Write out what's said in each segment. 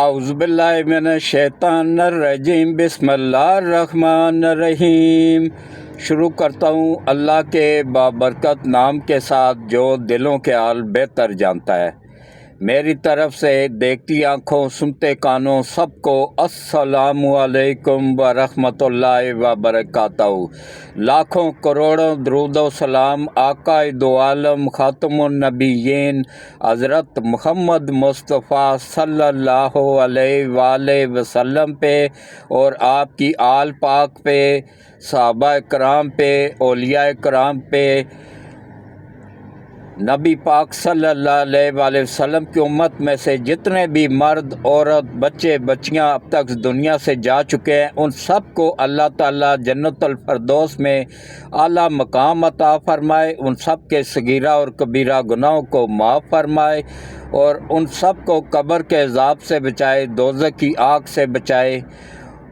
اعوذ باللہ من الشیطان الرجیم بسم اللہ الرحمن الرحیم۔ شروع کرتا ہوں اللہ کے بابرکت نام کے ساتھ جو دلوں کے حال بہتر جانتا ہے۔ میری طرف سے دیکھتی آنکھوں سنتے کانوں سب کو السلام علیکم ورحمۃ اللہ وبرکاتہ۔ لاکھوں کروڑوں درود و سلام آقا دو عالم خاتم النبیین حضرت محمد مصطفیٰ صلی اللہ علیہ وآلہ وسلم پہ اور آپ کی آل پاک پہ، صحابہ کرام پہ، اولیاء کرام پہ، نبی پاک صلی اللہ علیہ وآلہ وسلم کی امت میں سے جتنے بھی مرد عورت بچے بچیاں اب تک دنیا سے جا چکے ہیں، ان سب کو اللہ تعالیٰ جنت الفردوس میں اعلیٰ مقام عطا فرمائے، ان سب کے صغیرہ اور کبیرہ گناہوں کو معاف فرمائے اور ان سب کو قبر کے عذاب سے بچائے، دوزخ کی آگ سے بچائے،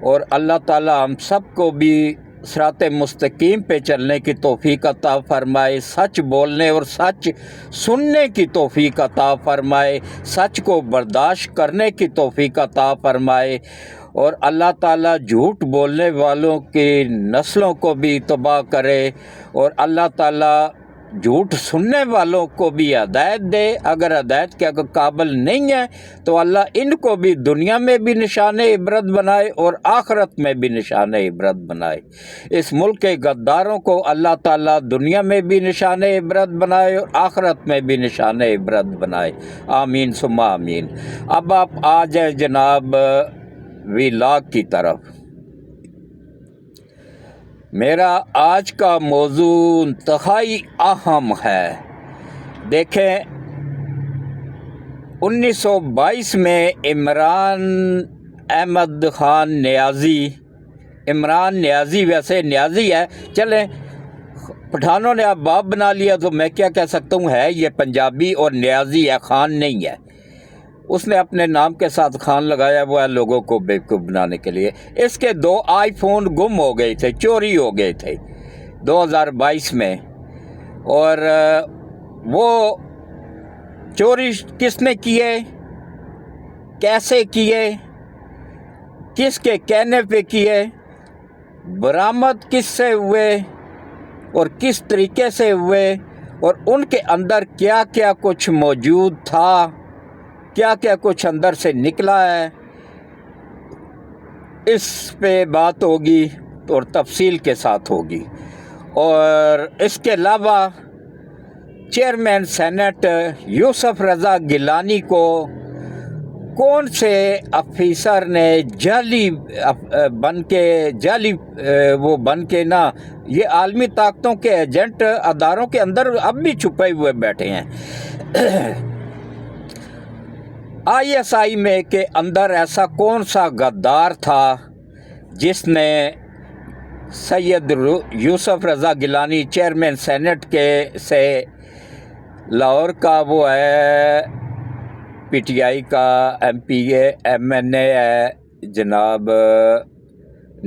اور اللہ تعالیٰ ہم سب کو بھی صراط مستقیم پہ چلنے کی توفیق عطا فرمائے، سچ بولنے اور سچ سننے کی توفیق عطا فرمائے، سچ کو برداشت کرنے کی توفیق عطا فرمائے، اور اللہ تعالیٰ جھوٹ بولنے والوں کی نسلوں کو بھی تباہ کرے، اور اللہ تعالیٰ جھوٹ سننے والوں کو بھی ہدایت دے۔ اگر ہدایت کے قابل نہیں ہے تو اللہ ان کو بھی دنیا میں بھی نشان عبرت بنائے اور آخرت میں بھی نشان عبرت بنائے۔ اس ملک کے غداروں کو اللہ تعالیٰ دنیا میں بھی نشان عبرت بنائے اور آخرت میں بھی نشان عبرت بنائے، آمین ثم آمین۔ اب آپ آ جائیں جناب ویلاگ کی طرف۔ میرا آج کا موضوع انتہائی اہم ہے۔ دیکھیں، 1922 میں عمران احمد خان نیازی، عمران نیازی ویسے نیازی ہے، چلیں پٹھانوں نے اب باپ بنا لیا تو میں کیا کہہ سکتا ہوں، ہے یہ پنجابی اور نیازی ہے، خان نہیں ہے۔ اس نے اپنے نام کے ساتھ خان لگایا ہوا ہے لوگوں کو بیوقوف بنانے کے لیے۔ اس کے 2 آئی فون گم ہو گئے تھے، چوری ہو گئے تھے 2022 میں، اور وہ چوری کس نے کیے، کیسے کیے، کس کے کہنے پہ کیے، برآمد کس سے ہوئے اور کس طریقے سے ہوئے، اور ان کے اندر کیا کیا کچھ موجود تھا، کیا کیا کچھ اندر سے نکلا ہے، اس پہ بات ہوگی اور تفصیل کے ساتھ ہوگی۔ اور اس کے علاوہ چیئرمین سینٹ یوسف رضا گیلانی کو کون سے افیسر نے جعلی بن کے نا، یہ عالمی طاقتوں کے ایجنٹ اداروں کے اندر اب بھی چھپے ہوئے بیٹھے ہیں۔ ISI میں کے اندر ایسا کون سا غدار تھا جس نے سید یوسف رضا گیلانی چیئرمین سینٹ کے سے لاہور کا وہ ہے PTI کا MPA MNA ہے جناب،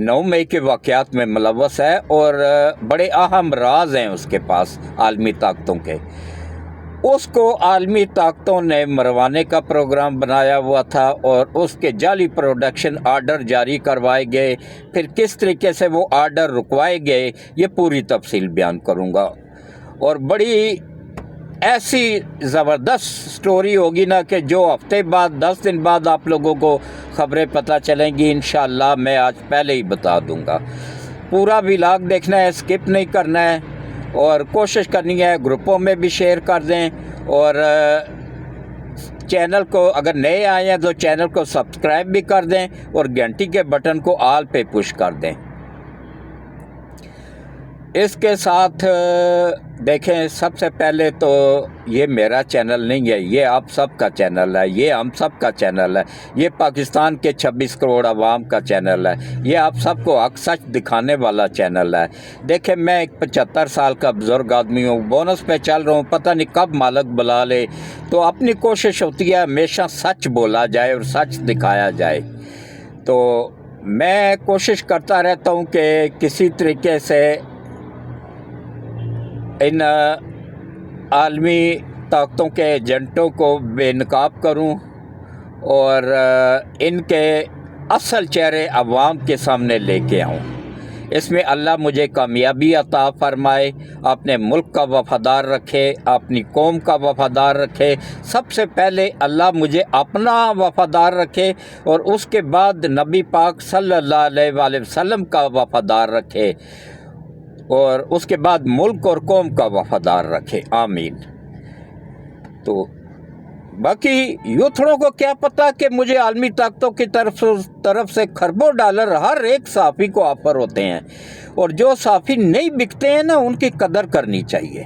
9 مئی کے واقعات میں ملوث ہے اور بڑے اہم راز ہیں اس کے پاس عالمی طاقتوں کے۔ اس کو عالمی طاقتوں نے مروانے کا پروگرام بنایا ہوا تھا اور اس کے جعلی پروڈکشن آرڈر جاری کروائے گئے، پھر کس طریقے سے وہ آرڈر رکوائے گئے یہ پوری تفصیل بیان کروں گا، اور بڑی ایسی زبردست سٹوری ہوگی نا کہ جو ہفتے بعد 10 دن بعد آپ لوگوں کو خبریں پتہ چلیں گی انشاءاللہ، میں آج پہلے ہی بتا دوں گا۔ پورا ویلاگ دیکھنا ہے، اسکپ نہیں کرنا ہے، اور کوشش کرنی ہے گروپوں میں بھی شیئر کر دیں، اور چینل کو اگر نئے آئے ہیں تو چینل کو سبسکرائب بھی کر دیں اور گھنٹی کے بٹن کو آل پہ پش کر دیں۔ اس کے ساتھ دیکھیں، سب سے پہلے تو یہ میرا چینل نہیں ہے، یہ آپ سب کا چینل ہے، یہ ہم سب کا چینل ہے، یہ پاکستان کے 26 کروڑ عوام کا چینل ہے، یہ آپ سب کو حق سچ دکھانے والا چینل ہے۔ دیکھیں، میں ایک 75 سال کا بزرگ آدمی ہوں، بونس پہ چل رہا ہوں، پتہ نہیں کب مالک بلا لے، تو اپنی کوشش ہوتی ہے ہمیشہ سچ بولا جائے اور سچ دکھایا جائے۔ تو میں کوشش کرتا رہتا ہوں کہ کسی طریقے سے ان عالمی طاقتوں کے ایجنٹوں کو بے نقاب کروں اور ان کے اصل چہرے عوام کے سامنے لے کے آؤں۔ اس میں اللہ مجھے کامیابی عطا فرمائے، اپنے ملک کا وفادار رکھے، اپنی قوم کا وفادار رکھے۔ سب سے پہلے اللہ مجھے اپنا وفادار رکھے اور اس کے بعد نبی پاک صلی اللہ علیہ وآلہ وسلم کا وفادار رکھے، اور اس کے بعد ملک اور قوم کا وفادار رکھے، آمین۔ تو باقی یوتھڑوں کو کیا پتہ کہ مجھے عالمی طاقتوں کی طرف سے کھربوں ڈالر ہر ایک صحافی کو آفر ہوتے ہیں، اور جو صحافی نہیں بکتے ہیں نا ان کی قدر کرنی چاہیے،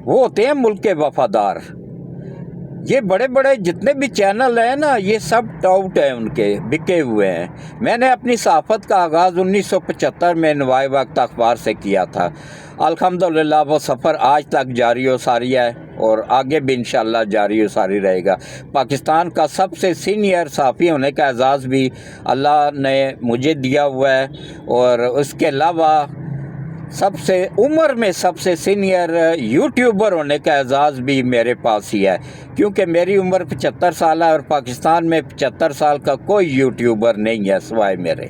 وہ ہوتے ہیں ملک کے وفادار۔ یہ بڑے بڑے جتنے بھی چینل ہیں نا یہ سب ٹاؤٹ ہیں، ان کے بکے ہوئے ہیں۔ میں نے اپنی صحافت کا آغاز 1975 میں نوائے وقت اخبار سے کیا تھا۔ الحمدللہ وہ سفر آج تک جاری و ساری ہے اور آگے بھی انشاءاللہ جاری و ساری رہے گا۔ پاکستان کا سب سے سینئر صحافی ہونے کا اعزاز بھی اللہ نے مجھے دیا ہوا ہے، اور اس کے علاوہ عمر میں سب سے سینئر یوٹیوبر ہونے کا اعزاز بھی میرے پاس ہی ہے، کیونکہ میری عمر 75 سال ہے اور پاکستان میں 75 سال کا کوئی یوٹیوبر نہیں ہے سوائے میرے۔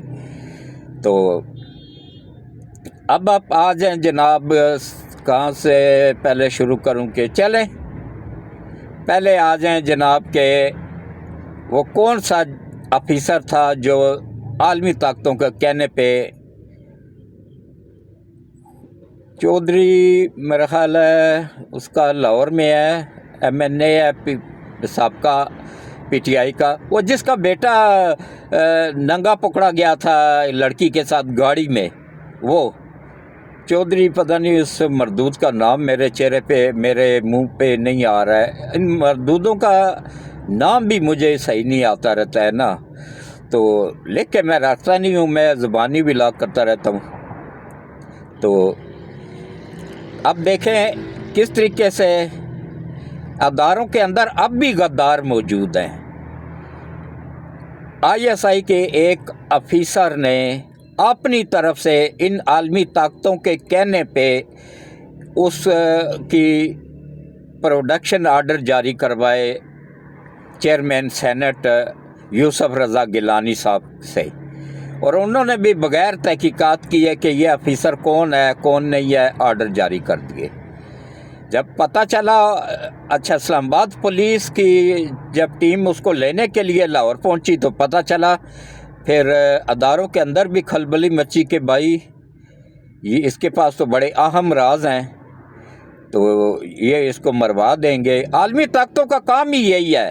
تو اب آپ آ جائیں جناب، کہاں سے پہلے شروع کروں کہ چلیں پہلے آ جائیں جناب کہ وہ کون سا آفیسر تھا جو عالمی طاقتوں کے کہنے پہ چودھری میرا خیال ہے اس کا لاہور میں ہے، MNA ہے سابقہ PTI کا، وہ جس کا بیٹا ننگا پکڑا گیا تھا لڑکی کے ساتھ گاڑی میں، وہ چودھری پتہ نہیں اس مردود کا نام میرے چہرے پہ میرے منہ پہ نہیں آ رہا ہے، ان مردودوں کا نام بھی مجھے صحیح نہیں آتا رہتا ہے نا، تو لکھ کے میں رکھتا نہیں ہوں، میں زبانی بھی لاگ کرتا رہتا ہوں۔ تو اب دیکھیں کس طریقے سے اداروں کے اندر اب بھی غدار موجود ہیں۔ ISI کے ایک افیسر نے اپنی طرف سے ان عالمی طاقتوں کے کہنے پہ اس کی پروڈکشن آرڈر جاری کروائے چیئرمین سینٹ یوسف رضا گیلانی صاحب سے، اور انہوں نے بھی بغیر تحقیقات کی ہے کہ یہ افیسر کون ہے کون نہیں ہے آرڈر جاری کر دیے۔ جب پتہ چلا، اچھا اسلام آباد پولیس کی جب ٹیم اس کو لینے کے لیے لاہور پہنچی تو پتہ چلا، پھر اداروں کے اندر بھی کھلبلی مچی کہ بھائی یہ اس کے پاس تو بڑے اہم راز ہیں، تو یہ اس کو مروا دیں گے۔ عالمی طاقتوں کا کام ہی یہی ہے،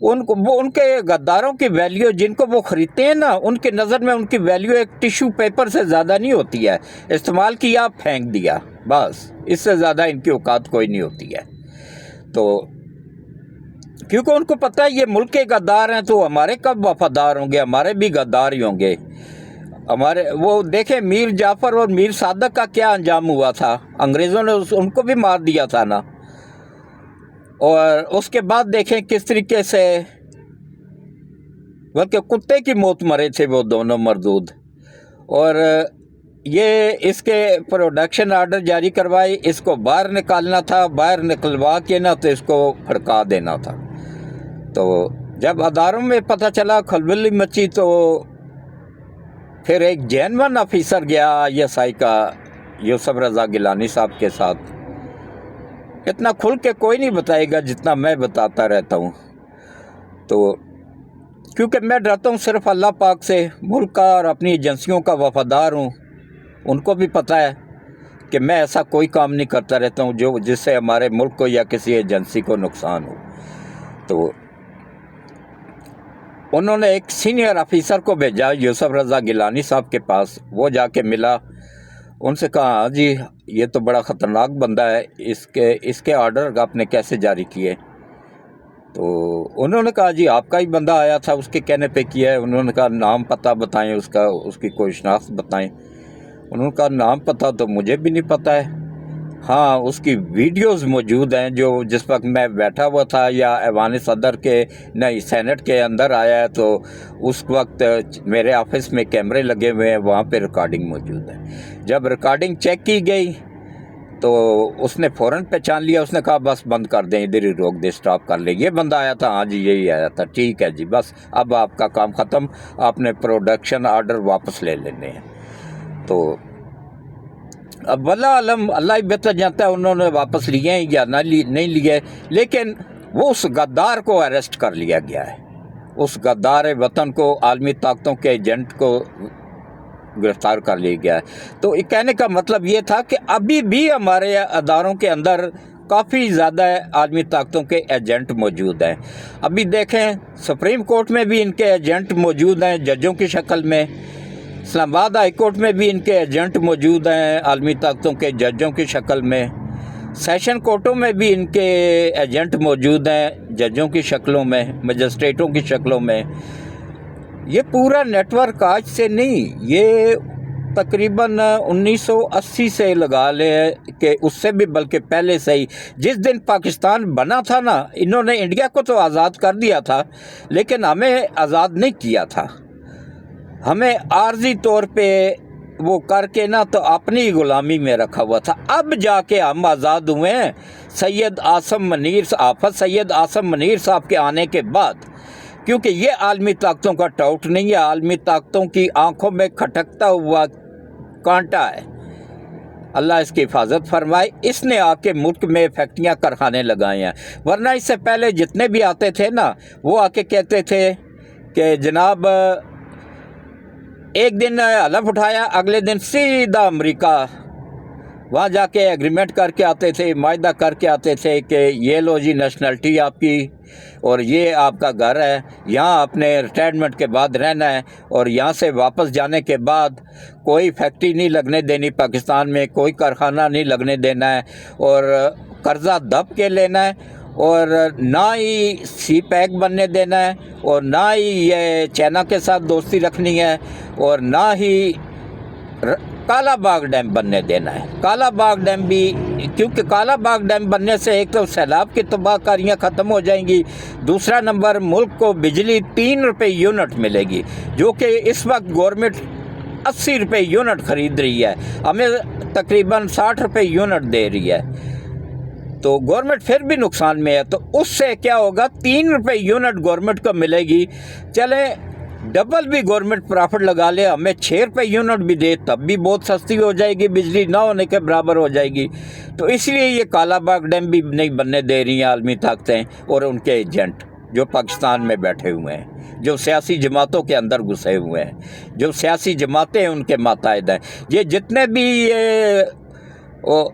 ان کے غداروں کی ویلیو جن کو وہ خریدتے ہیں نا، ان کی نظر میں ان کی ویلیو ایک ٹیشو پیپر سے زیادہ نہیں ہوتی ہے، استعمال کیا پھینک دیا، بس اس سے زیادہ ان کی اوقات کوئی نہیں ہوتی ہے۔ تو کیونکہ ان کو پتہ ہے یہ ملک کے غدار ہیں تو ہمارے کب وفادار ہوں گے، ہمارے بھی غدار ہی ہوں گے ہمارے۔ وہ دیکھیں میر جعفر اور میر صادق کا کیا انجام ہوا تھا، انگریزوں نے ان کو بھی مار دیا تھا نا، اور اس کے بعد دیکھیں کس طریقے سے بلکہ کتے کی موت مرے تھے وہ دونوں مردود، اور یہ اس کے پروڈکشن آرڈر جاری کروائی، اس کو باہر نکالنا تھا، باہر نکلوا کے نا تو اس کو پھڑکا دینا تھا۔ تو جب اداروں میں پتہ چلا کھلبلی مچی، تو پھر ایک جینون آفیسر گیا ISI کا یوسف رضا گیلانی صاحب کے ساتھ، اتنا کھل کے کوئی نہیں بتائے گا جتنا میں بتاتا رہتا ہوں، تو کیونکہ میں ڈرتا ہوں صرف اللہ پاک سے، ملک کا اور اپنی ایجنسیوں کا وفادار ہوں، ان کو بھی پتہ ہے کہ میں ایسا کوئی کام نہیں کرتا رہتا ہوں جس سے ہمارے ملک کو یا کسی ایجنسی کو نقصان ہو۔ تو انہوں نے ایک سینئر آفیسر کو بھیجا یوسف رضا گیلانی صاحب کے پاس، وہ جا کے ملا، ان سے کہا ہاں جی یہ تو بڑا خطرناک بندہ ہے، اس کے آرڈر آپ نے کیسے جاری کیے؟ تو انہوں نے کہا جی آپ کا ہی بندہ آیا تھا اس کے کہنے پہ کیا ہے۔ انہوں نے کہا نام پتہ بتائیں اس کی کوئی شناخت بتائیں۔ انہوں نے کہا نام پتہ تو مجھے بھی نہیں پتہ ہے، ہاں اس کی ویڈیوز موجود ہیں جس وقت میں بیٹھا ہوا تھا یا ایوان صدر کے نہیں سینٹ کے اندر آیا ہے، تو اس وقت میرے آفس میں کیمرے لگے ہوئے ہیں، وہاں پہ ریکارڈنگ موجود ہے۔ جب ریکارڈنگ چیک کی گئی تو اس نے فوراً پہچان لیا، اس نے کہا بس بند کر دیں، ادھر ہی روک دیں، اسٹاپ کر لیں، یہ بندہ آیا تھا، ہاں جی یہی آیا تھا، ٹھیک ہے جی، بس اب آپ کا کام ختم، آپ نے پروڈکشن آرڈر واپس لے لینے ہیں۔ تو اب واللہ عالم، اللہ ہی بہتر جانتا ہے انہوں نے واپس لیے ہیں یا نہیں لیے، لیکن وہ اس غدار کو اریسٹ کر لیا گیا ہے، اس غدار وطن کو، عالمی طاقتوں کے ایجنٹ کو گرفتار کر لیا گیا ہے۔ تو کہنے کا مطلب یہ تھا کہ ابھی بھی ہمارے اداروں کے اندر کافی زیادہ عالمی طاقتوں کے ایجنٹ موجود ہیں۔ ابھی دیکھیں سپریم کورٹ میں بھی ان کے ایجنٹ موجود ہیں ججوں کی شکل میں، اسلام آباد ہائی کورٹ میں بھی ان کے ایجنٹ موجود ہیں عالمی طاقتوں کے ججوں کی شکل میں، سیشن کورٹوں میں بھی ان کے ایجنٹ موجود ہیں ججوں کی شکلوں میں، مجسٹریٹوں کی شکلوں میں۔ یہ پورا نیٹ ورک آج سے نہیں، یہ تقریباً 1980 سے لگا لے کہ اس سے بھی بلکہ پہلے سے ہی، جس دن پاکستان بنا تھا نا، انہوں نے انڈیا کو تو آزاد کر دیا تھا لیکن ہمیں آزاد نہیں کیا تھا، ہمیں عارضی طور پہ وہ کر کے نا تو اپنی غلامی میں رکھا ہوا تھا۔ اب جا کے ہم آزاد ہوئے ہیں سید آصم منیر، آفت سید آصم منیر صاحب کے آنے کے بعد، کیونکہ یہ عالمی طاقتوں کا ٹاؤٹ نہیں ہے، عالمی طاقتوں کی آنکھوں میں کھٹکتا ہوا کانٹا ہے، اللہ اس کی حفاظت فرمائے۔ اس نے آ کے ملک میں فیکٹریاں کارخانے لگائے ہیں، ورنہ اس سے پہلے جتنے بھی آتے تھے نا وہ آ کے کہتے تھے کہ جناب ایک دن حلف اٹھایا، اگلے دن سیدھا امریکہ، وہاں جا کے ایگریمنٹ کر کے آتے تھے، معاہدہ کر کے آتے تھے کہ یہ لو جی نیشنلٹی آپ کی اور یہ آپ کا گھر ہے، یہاں آپ نے ریٹائرمنٹ کے بعد رہنا ہے، اور یہاں سے واپس جانے کے بعد کوئی فیکٹری نہیں لگنے دینی پاکستان میں، کوئی کارخانہ نہیں لگنے دینا ہے، اور قرضہ دب کے لینا ہے، اور نہ ہی سی پیک بننے دینا ہے، اور نہ ہی یہ چائنا کے ساتھ دوستی رکھنی ہے، اور نہ ہی کالا باغ ڈیم بننے دینا ہے۔ کالا باغ ڈیم بھی، کیونکہ کالا باغ ڈیم بننے سے ایک تو سیلاب کی تباہ کاریاں ختم ہو جائیں گی، دوسرا نمبر ملک کو بجلی 3 روپے یونٹ ملے گی، جو کہ اس وقت گورنمنٹ 80 روپے یونٹ خرید رہی ہے، ہمیں تقریباً 60 روپے یونٹ دے رہی ہے، تو گورنمنٹ پھر بھی نقصان میں ہے۔ تو اس سے کیا ہوگا، 3 روپے یونٹ گورنمنٹ کو ملے گی، چلے ڈبل بھی گورنمنٹ پرافٹ لگا لے، ہمیں 6 روپے یونٹ بھی دے تب بھی بہت سستی ہو جائے گی، بجلی نہ ہونے کے برابر ہو جائے گی۔ تو اس لیے یہ کالا باغ ڈیم بھی نہیں بننے دے رہی ہیں عالمی طاقتیں اور ان کے ایجنٹ جو پاکستان میں بیٹھے ہوئے ہیں، جو سیاسی جماعتوں کے اندر گھسے ہوئے ہیں، جو سیاسی جماعتیں ان کے ماتحت ہیں، یہ جتنے بھی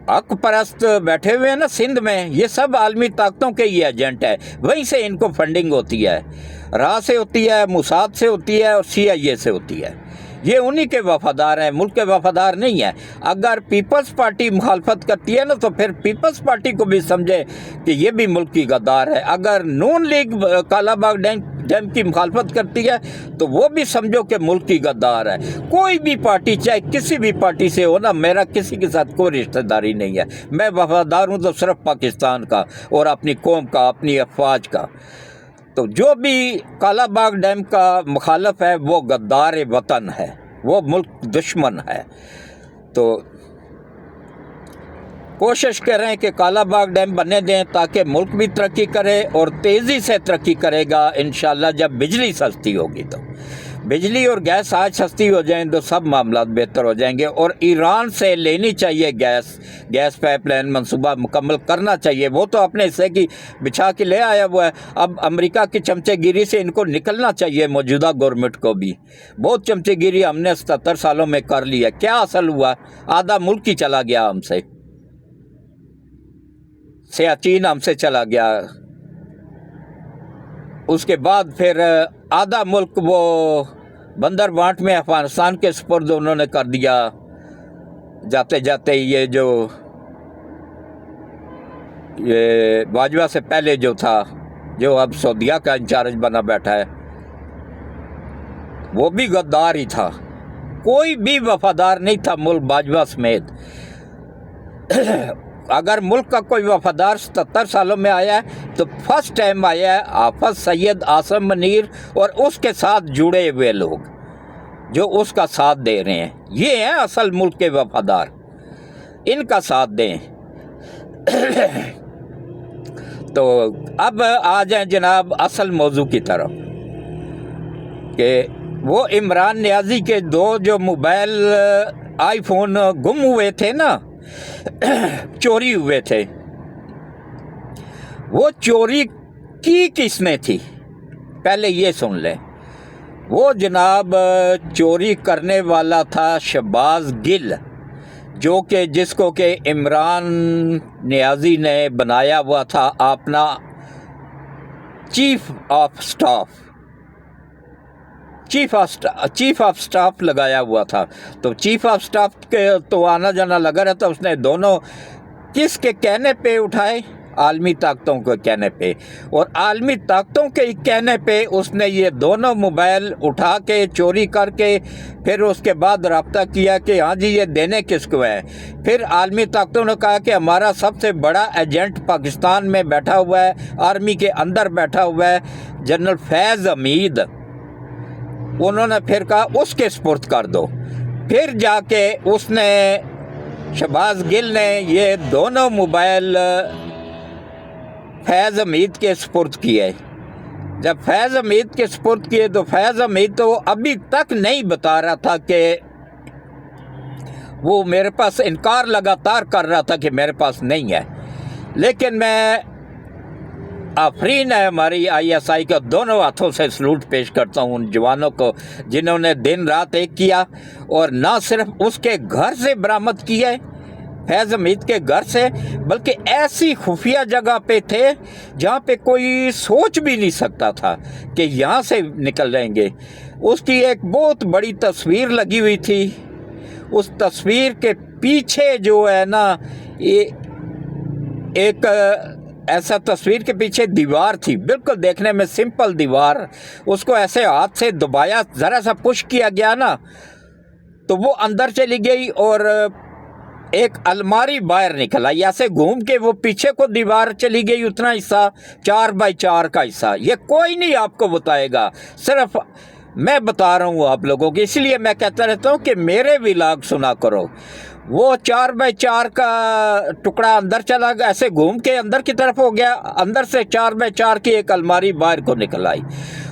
حق پرست بیٹھے ہوئے ہیں نا سندھ میں، یہ سب عالمی طاقتوں کے ہی ایجنٹ ہے، وہیں سے ان کو فنڈنگ ہوتی ہے، راہ سے ہوتی ہے، موساد سے ہوتی ہے، اور CIA سے ہوتی ہے، یہ انہی کے وفادار ہیں، ملک کے وفادار نہیں ہیں۔ اگر پیپلز پارٹی مخالفت کرتی ہے نا تو پھر پیپلز پارٹی کو بھی سمجھے کہ یہ بھی ملک کی غدار ہے، اگر نون لیگ کالا باغ ڈیم کی مخالفت کرتی ہے تو وہ بھی سمجھو کہ ملک کی غدار ہے۔ کوئی بھی پارٹی چاہے کسی بھی پارٹی سے ہو نا، میرا کسی کے ساتھ کوئی رشتہ داری نہیں ہے، میں وفادار ہوں تو صرف پاکستان کا اور اپنی قوم کا، اپنی افواج کا۔ تو جو بھی کالا باغ ڈیم کا مخالف ہے وہ غدار وطن ہے، وہ ملک دشمن ہے۔ تو کوشش کریں کہ کالا باغ ڈیم بننے دیں تاکہ ملک بھی ترقی کرے، اور تیزی سے ترقی کرے گا انشاءاللہ جب بجلی سستی ہوگی۔ تو بجلی اور گیس آج سستی ہو جائیں تو سب معاملات بہتر ہو جائیں گے، اور ایران سے لینی چاہیے گیس پائپ لائن منصوبہ مکمل کرنا چاہیے، وہ تو اپنے حصے کی بچھا کے لے آیا ہوا ہے، اب امریکہ کی چمچے گیری سے ان کو نکلنا چاہیے، موجودہ گورنمنٹ کو بھی۔ بہت چمچے گیری ہم نے 77 سالوں میں کر لی ہے، کیا اصل ہوا؟ آدھا ملک ہی چلا گیا ہم سے، سیاچین ہم سے چلا گیا، اس کے بعد پھر آدھا ملک وہ بندر بانٹ میں افغانستان کے سپرد انہوں نے کر دیا، جاتے جاتے یہ جو یہ باجوہ سے پہلے جو تھا، جو اب سعودیہ کا انچارج بنا بیٹھا ہے، وہ بھی غدار ہی تھا، کوئی بھی وفادار نہیں تھا ملک باجوہ سمیت۔ اگر ملک کا کوئی وفادار 77 سالوں میں آیا ہے تو فرسٹ ٹائم آیا ہے آفت سید آصم منیر اور اس کے ساتھ جڑے ہوئے لوگ جو اس کا ساتھ دے رہے ہیں، یہ ہیں اصل ملک کے وفادار، ان کا ساتھ دیں۔ تو اب آ جائیں جناب اصل موضوع کی طرف کہ وہ عمران نیازی کے 2 جو موبائل آئی فون گم ہوئے تھے نا، چوری ہوئے تھے، وہ چوری کی کس نے تھی؟ پہلے یہ سن لیں۔ وہ جناب چوری کرنے والا تھا شہباز گل، جو کہ جس کو کہ عمران نیازی نے بنایا ہوا تھا اپنا چیف آف سٹاف لگایا ہوا تھا۔ تو چیف آف سٹاف کے تو آنا جانا لگا رہتا، اس نے دونوں کس کے کہنے پہ اٹھائے؟ عالمی طاقتوں کے کہنے پہ، اور عالمی طاقتوں کے کہنے پہ اس نے یہ دونوں موبائل اٹھا کے چوری کر کے پھر اس کے بعد رابطہ کیا کہ ہاں جی یہ دینے کس کو ہے۔ پھر عالمی طاقتوں نے کہا کہ ہمارا سب سے بڑا ایجنٹ پاکستان میں بیٹھا ہوا ہے، آرمی کے اندر بیٹھا ہوا ہے، جنرل فیض حمید۔ انہوں نے پھر کہا اس کے سپرد کر دو۔ پھر جا کے اس نے شہباز گل نے یہ دونوں موبائل فیض حمید کے سپرد کیے۔ جب فیض حمید کے سپرد کیے تو فیض حمید تو ابھی تک نہیں بتا رہا تھا کہ وہ میرے پاس انکار لگاتار کر رہا تھا کہ میرے پاس نہیں ہے، لیکن میں آفرین ہے ہماری ISI کا، دونوں ہاتھوں سے سلوٹ پیش کرتا ہوں ان جوانوں کو جنہوں نے دن رات ایک کیا، اور نہ صرف اس کے گھر سے برآمد کیا ہے، فیض حمید کے گھر سے، بلکہ ایسی خفیہ جگہ پہ تھے جہاں پہ کوئی سوچ بھی نہیں سکتا تھا کہ یہاں سے نکل جائیں گے۔ اس کی ایک بہت بڑی تصویر لگی ہوئی تھی، اس تصویر کے پیچھے جو ہے نا ایک ایسا تصویر کے پیچھے دیوار تھی، بالکل دیکھنے میں سمپل دیوار، اس کو ایسے ہاتھ سے دبایا، ذرا سا پش کیا گیا نا تو وہ اندر چلی گئی، اور ایک الماری باہر نکل آئی، ایسے گھوم کے وہ پیچھے کو دیوار چلی گئی، اتنا حصہ 4x4 کا حصہ، یہ کوئی نہیں آپ کو بتائے گا، صرف میں بتا رہا ہوں آپ لوگوں کی، اس لیے میں کہتا رہتا ہوں کہ میرے ولاگ سنا کرو۔ وہ 4x4 کا ٹکڑا اندر چلا گیا، ایسے گھوم کے اندر کی طرف ہو گیا، اندر سے 4x4 کی ایک الماری باہر کو نکل آئی،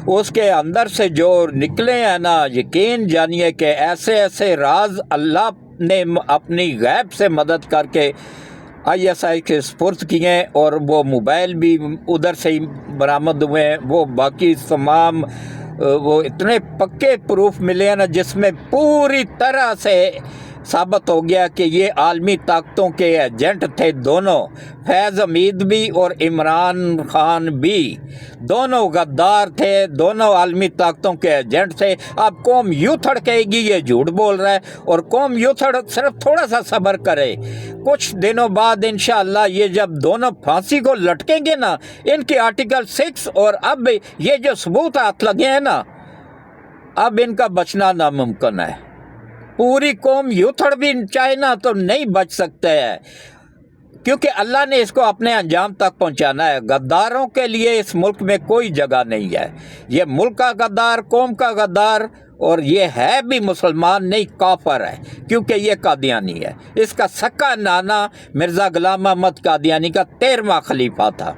اس کے اندر سے جو نکلے ہیں نا، یقین جانیے کہ ایسے ایسے راز اللہ نے اپنی غیب سے مدد کر کے ISI کے سپرد کیے، اور وہ موبائل بھی ادھر سے ہی برآمد ہوئے ہیں، وہ باقی تمام وہ اتنے پکے پروف ملے ہیں نا جس میں پوری طرح سے ثابت ہو گیا کہ یہ عالمی طاقتوں کے ایجنٹ تھے دونوں، فیض حمید بھی اور عمران خان بھی، دونوں غدار تھے، دونوں عالمی طاقتوں کے ایجنٹ تھے۔ اب قوم یوں تھڑ کہے گی یہ جھوٹ بول رہا ہے، اور قوم یوں تھڑ صرف تھوڑا سا صبر کرے، کچھ دنوں بعد انشاءاللہ یہ جب دونوں پھانسی کو لٹکیں گے نا، ان کے آرٹیکل 6 اور اب یہ جو ثبوت ہاتھ لگے ہیں نا، اب ان کا بچنا ناممکن ہے۔ پوری قوم یوں تھڑ بھی چاہے نا تو نہیں بچ سکتے ہے، کیونکہ اللہ نے اس کو اپنے انجام تک پہنچانا ہے۔ غداروں کے لیے اس ملک میں کوئی جگہ نہیں ہے، یہ ملک کا غدار، قوم کا غدار، اور یہ ہے بھی مسلمان نہیں، کافر ہے، کیونکہ یہ قادیانی ہے۔ اس کا سکا نانا مرزا غلام محمد قادیانی کا 13واں خلیفہ تھا۔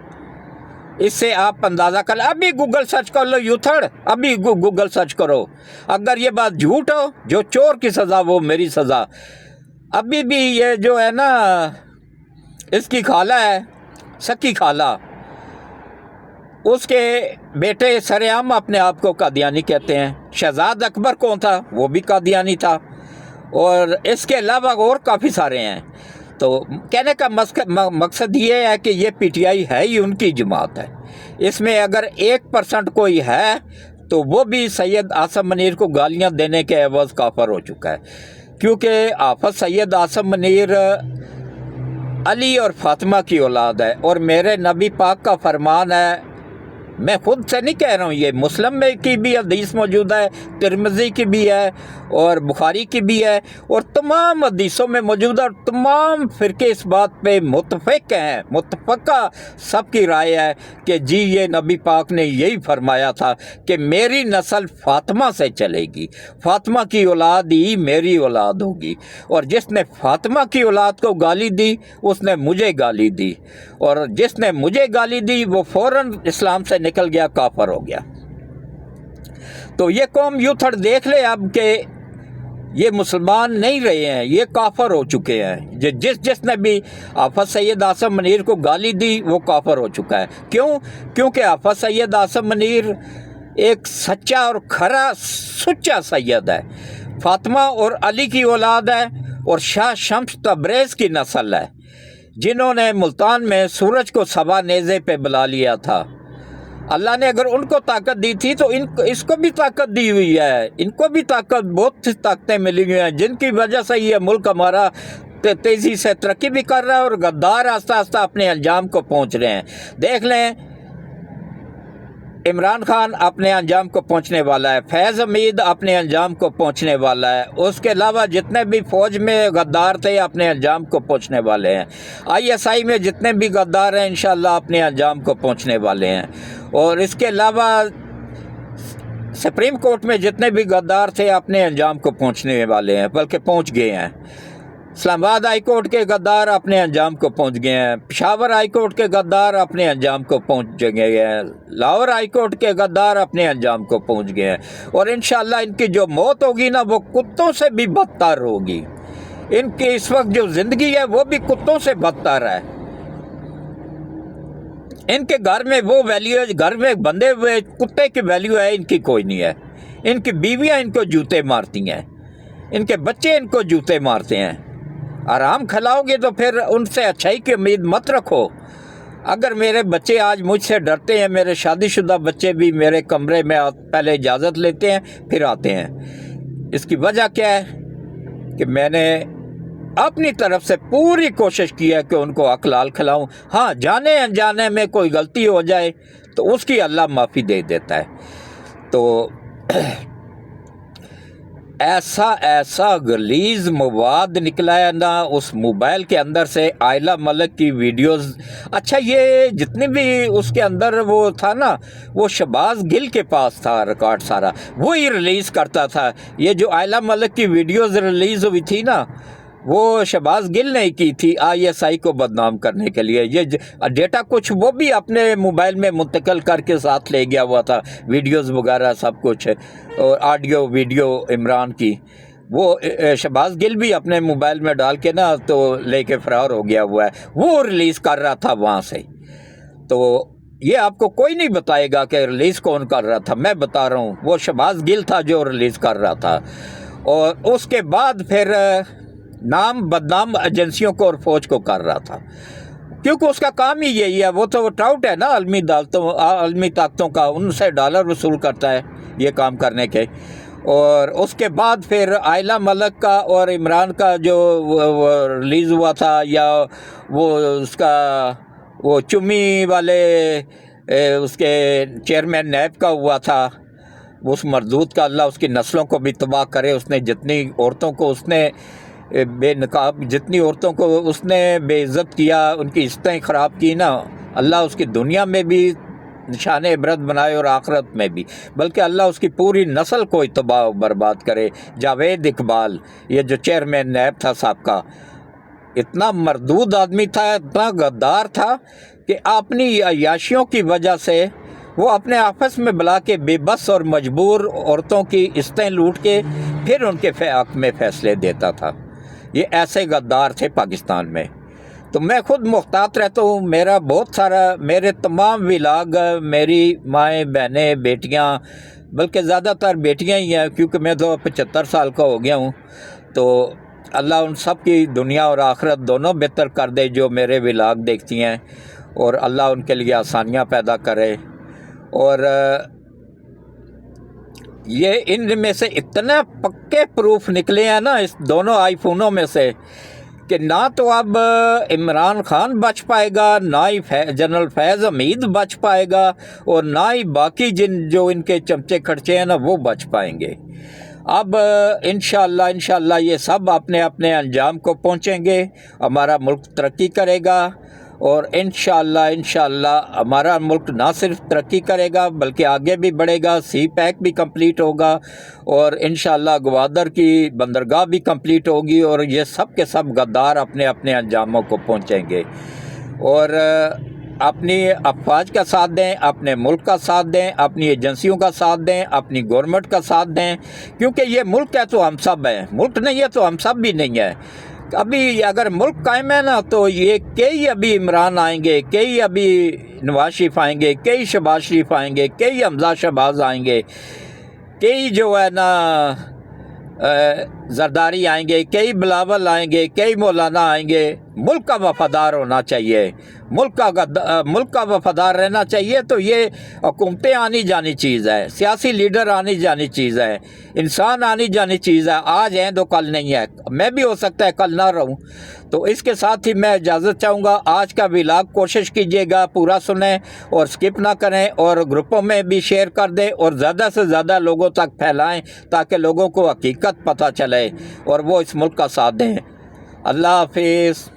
اس سے آپ اندازہ کر لیں، ابھی گوگل سرچ کر لو یوتھڑ، ابھی گوگل سرچ کرو، اگر یہ بات جھوٹ ہو، جو چور کی سزا وہ میری سزا۔ ابھی بھی یہ جو ہے نا اس کی خالہ ہے، سکی خالہ، اس کے بیٹے سر عام اپنے آپ کو قادیانی کہتے ہیں۔ شہزاد اکبر کون تھا؟ وہ بھی قادیانی تھا، اور اس کے علاوہ اور کافی سارے ہیں۔ تو کہنے کا مقصد یہ ہے کہ یہ PTI ہے ہی ان کی جماعت ہے، اس میں اگر 1% کوئی ہے تو وہ بھی سید عاصم منیر کو گالیاں دینے کے عوض کافر ہو چکا ہے، کیونکہ حافظ سید عاصم منیر علی اور فاطمہ کی اولاد ہے، اور میرے نبی پاک کا فرمان ہے میں خود سے نہیں کہہ رہا ہوں، یہ مسلم میں کی بھی حدیث موجود ہے، ترمذی کی بھی ہے اور بخاری کی بھی ہے، اور تمام حدیثوں میں موجود ہے، اور تمام فرقے اس بات پہ متفق ہیں، متفقہ سب کی رائے ہے کہ جی یہ نبی پاک نے یہی فرمایا تھا کہ میری نسل فاطمہ سے چلے گی، فاطمہ کی اولاد ہی میری اولاد ہوگی، اور جس نے فاطمہ کی اولاد کو گالی دی اس نے مجھے گالی دی، اور جس نے مجھے گالی دی وہ فوراً اسلام سے نکل گیا، کافر ہو گیا۔ تو یہ قوم یوں تھوڑا دیکھ لے اب کہ یہ مسلمان نہیں رہے ہیں، یہ کافر ہو چکے ہیں۔ جس نے بھی حافظ سید اعظم منیر کو گالی دی وہ کافر ہو چکا ہے۔ کیونکہ حافظ سید اعظم منیر ایک سچا اور کھرا سچا سید ہے، فاطمہ اور علی کی اولاد ہے، اور شاہ شمس تبریز کی نسل ہے، جنہوں نے ملتان میں سورج کو سبا نیزے پہ بلا لیا تھا۔ اللہ نے اگر ان کو طاقت دی تھی تو اس کو بھی طاقت دی ہوئی ہے، ان کو بھی بہت سی طاقتیں ملی ہوئی ہیں، جن کی وجہ سے یہ ملک ہمارا تیزی سے ترقی بھی کر رہا ہے، اور غدار آہستہ آہستہ اپنے انجام کو پہنچ رہے ہیں۔ دیکھ لیں عمران خان اپنے انجام کو پہنچنے والا ہے، فیض حمید اپنے انجام کو پہنچنے والا ہے، اس کے علاوہ جتنے بھی فوج میں غدار تھے اپنے انجام کو پہنچنے والے ہیں، ISI میں جتنے بھی غدار ہیں انشاءاللہ اپنے انجام کو پہنچنے والے ہیں، اور اس کے علاوہ سپریم کورٹ میں جتنے بھی غدار تھے اپنے انجام کو پہنچنے والے ہیں، بلکہ پہنچ گئے ہیں۔ اسلام آباد ہائی کورٹ کے غدار اپنے انجام کو پہنچ گئے ہیں، پشاور ہائی کورٹ کے غدار اپنے انجام کو پہنچ گئے ہیں، لاہور ہائی کورٹ کے غدار اپنے انجام کو پہنچ گئے ہیں، اور انشاءاللہ ان کی جو موت ہوگی نا وہ کتوں سے بھی بدتر ہوگی۔ ان کی اس وقت جو زندگی ہے وہ بھی کتوں سے بدتر ہے۔ ان کے گھر میں وہ ویلیو ہے، گھر میں بندے ہوئے کتے کی ویلیو ہے، ان کی کوئی نہیں ہے۔ ان کی بیویاں ان کو جوتے مارتی ہیں، ان کے بچے ان کو جوتے مارتے ہیں۔ آرام کھلاؤ گے تو پھر ان سے اچھائی کی امید مت رکھو۔ اگر میرے بچے آج مجھ سے ڈرتے ہیں، میرے شادی شدہ بچے بھی میرے کمرے میں پہلے اجازت لیتے ہیں پھر آتے ہیں، اس کی وجہ کیا ہے کہ میں نے اپنی طرف سے پوری کوشش کی ہے کہ ان کو حلال کھلاؤں۔ ہاں جانے انجانے میں کوئی غلطی ہو جائے تو اس کی اللہ معافی دے دیتا ہے۔ تو ایسا غلیظ مواد نکلا ہے نا اس موبائل کے اندر سے، عائلہ ملک کی ویڈیوز۔ اچھا یہ جتنی بھی اس کے اندر وہ تھا نا، وہ شہباز گل کے پاس تھا ریکارڈ سارا، وہی ریلیز کرتا تھا۔ یہ جو عائلہ ملک کی ویڈیوز ریلیز ہوئی تھی نا وہ شہباز گل نے کی تھی ISI کو بدنام کرنے کے لیے۔ یہ ڈیٹا کچھ وہ بھی اپنے موبائل میں منتقل کر کے ساتھ لے گیا ہوا تھا، ویڈیوز وغیرہ سب کچھ، اور آڈیو ویڈیو عمران کی، وہ شہباز گل بھی اپنے موبائل میں ڈال کے نا تو لے کے فرار ہو گیا ہوا ہے، وہ ریلیز کر رہا تھا وہاں سے۔ تو یہ آپ کو کوئی نہیں بتائے گا کہ ریلیز کون کر رہا تھا، میں بتا رہا ہوں وہ شہباز گل تھا جو ریلیز کر رہا تھا۔ اور اس کے بعد پھر نام بدنام ایجنسیوں کو اور فوج کو کر رہا تھا، کیونکہ اس کا کام ہی یہی ہے، وہ تو ٹراؤٹ ہے نا عالمی طاقتوں کا، ان سے ڈالر وصول کرتا ہے یہ کام کرنے کے۔ اور اس کے بعد پھر عائلہ ملک کا اور عمران کا جو ریلیز ہوا تھا، یا وہ اس کا وہ چمی والے اس کے چیئرمین نیب کا ہوا تھا، اس مردود کا اللہ اس کی نسلوں کو بھی تباہ کرے۔ اس نے جتنی عورتوں کو اس نے بے نقاب، جتنی عورتوں کو اس نے بے عزت کیا، ان کی عزتیں خراب کی نا، اللہ اس کی دنیا میں بھی نشان عبرت بنائے اور آخرت میں بھی، بلکہ اللہ اس کی پوری نسل کو تباہ و برباد کرے۔ جاوید اقبال یہ جو چیئرمین نیب تھا سابقہ، اتنا مردود آدمی تھا، اتنا غدار تھا کہ اپنی عیاشیوں کی وجہ سے وہ اپنے آفس میں بلا کے بے بس اور مجبور عورتوں کی عزتیں لوٹ کے پھر ان کے حق میں فیصلے دیتا تھا۔ یہ ایسے غدار تھے پاکستان میں۔ تو میں خود محتاط رہتا ہوں، میرا بہت سارا، میرے تمام ولاگ، میری مائیں بہنیں بیٹیاں، بلکہ زیادہ تر بیٹیاں ہی ہیں کیونکہ میں تو 75 سال کا ہو گیا ہوں، تو اللہ ان سب کی دنیا اور آخرت دونوں بہتر کر دے جو میرے ولاگ دیکھتی ہیں، اور اللہ ان کے لیے آسانیاں پیدا کرے۔ اور یہ ان میں سے اتنے پکے پروف نکلے ہیں نا اس دونوں آئی فونوں میں سے کہ نہ تو اب عمران خان بچ پائے گا، نہ ہی جنرل فیض حمید بچ پائے گا، اور نہ ہی باقی جو ان کے چمچے کھڑچے ہیں نا وہ بچ پائیں گے۔ اب انشاءاللہ یہ سب اپنے اپنے انجام کو پہنچیں گے، ہمارا ملک ترقی کرے گا، اور انشاءاللہ ہمارا ملک نہ صرف ترقی کرے گا بلکہ آگے بھی بڑھے گا، سی پیک بھی کمپلیٹ ہوگا، اور انشاءاللہ گوادر کی بندرگاہ بھی کمپلیٹ ہوگی، اور یہ سب کے سب غدار اپنے اپنے انجاموں کو پہنچیں گے۔ اور اپنی افواج کا ساتھ دیں، اپنے ملک کا ساتھ دیں، اپنی ایجنسیوں کا ساتھ دیں، اپنی گورنمنٹ کا ساتھ دیں، کیونکہ یہ ملک ہے تو ہم سب ہیں، ملک نہیں ہے تو ہم سب بھی نہیں ہیں۔ ابھی اگر ملک قائم ہے نا تو یہ کئی ابھی عمران آئیں گے، کئی ابھی نواز شریف آئیں گے، کئی شہباز شریف آئیں گے، کئی حمزہ شہباز آئیں گے، کئی جو ہے نا زرداری آئیں گے، کئی بلاول آئیں گے، کئی مولانا آئیں گے۔ ملک کا وفادار ہونا چاہیے، ملک کا وفادار رہنا چاہیے، تو یہ حکومتیں آنی جانی چیز ہے، سیاسی لیڈر آنی جانی چیز ہے، انسان آنی جانی چیز ہے، آج ہیں تو کل نہیں ہے، میں بھی ہو سکتا ہے کل نہ رہوں۔ تو اس کے ساتھ ہی میں اجازت چاہوں گا، آج کا ولاگ کوشش کیجیے گا پورا سنیں اور سکپ نہ کریں، اور گروپوں میں بھی شیئر کر دیں، اور زیادہ سے زیادہ لوگوں تک پھیلائیں تاکہ لوگوں کو حقیقت پتہ چلے اور وہ اس ملک کا ساتھ دیں۔ اللہ حافظ۔